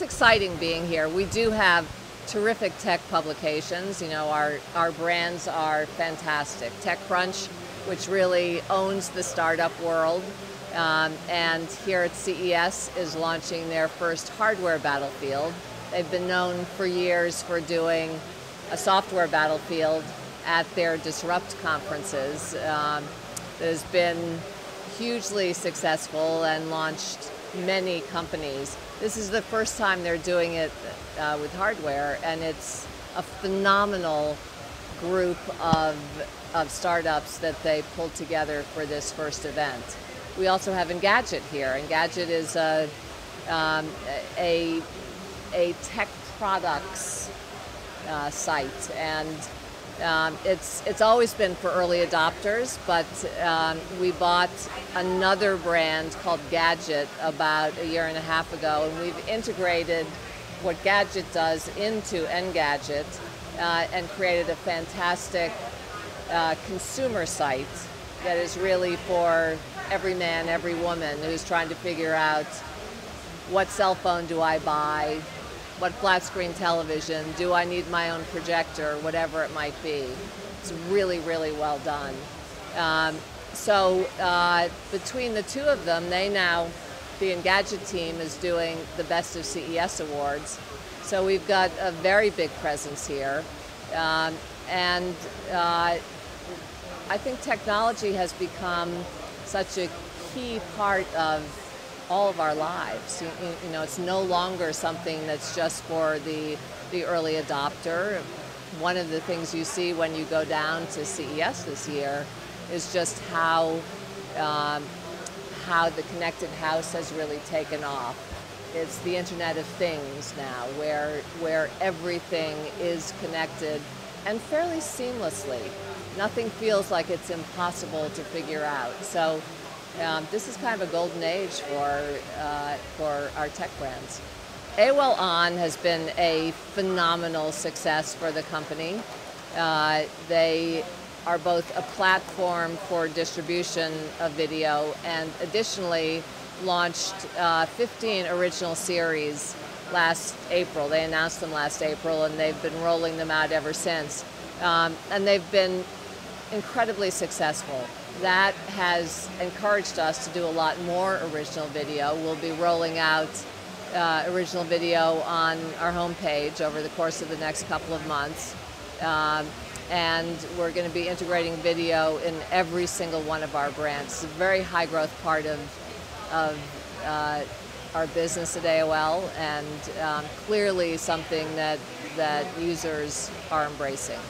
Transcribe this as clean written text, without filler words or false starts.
it's exciting being here. We do have terrific tech publications. You know, our brands are fantastic. TechCrunch, which really owns the startup world, and here at CES is launching their first hardware battlefield. They've been known for years for doing a software battlefield at their Disrupt conferences. That has been hugely successful and launched many companies. This is the first time they're doing it with hardware, and it's a phenomenal group of startups that they pulled together for this first event. We also have Engadget here. Engadget is a tech products site, and it's always been for early adopters, but we bought another brand called Gadget about a year and a half ago, and we've integrated what Gadget does into Engadget and created a fantastic consumer site that is really for every man, every woman who's trying to figure out what cell phone do I buy, what flat screen television, do I need my own projector, whatever it might be. It's really, really well done. So between the two of them, the Engadget team is doing the Best of CES Awards. So we've got a very big presence here. And I think technology has become such a key part of all of our lives. You know, it's no longer something that's just for the early adopter. One of the things you see when you go down to CES this year is just how the connected house has really taken off. It's the Internet of Things now, where everything is connected and fairly seamlessly. Nothing feels like it's impossible to figure out. So this is kind of a golden age for our tech brands. AOL On has been a phenomenal success for the company. They are both a platform for distribution of video and additionally launched 15 original series last April. They announced them last April, and they've been rolling them out ever since. And they've been incredibly successful. That has encouraged us to do a lot more original video. We'll be rolling out original video on our homepage over the course of the next couple of months. And we're going to be integrating video in every single one of our brands. It's a very high growth part of our business at AOL, and clearly something that users are embracing.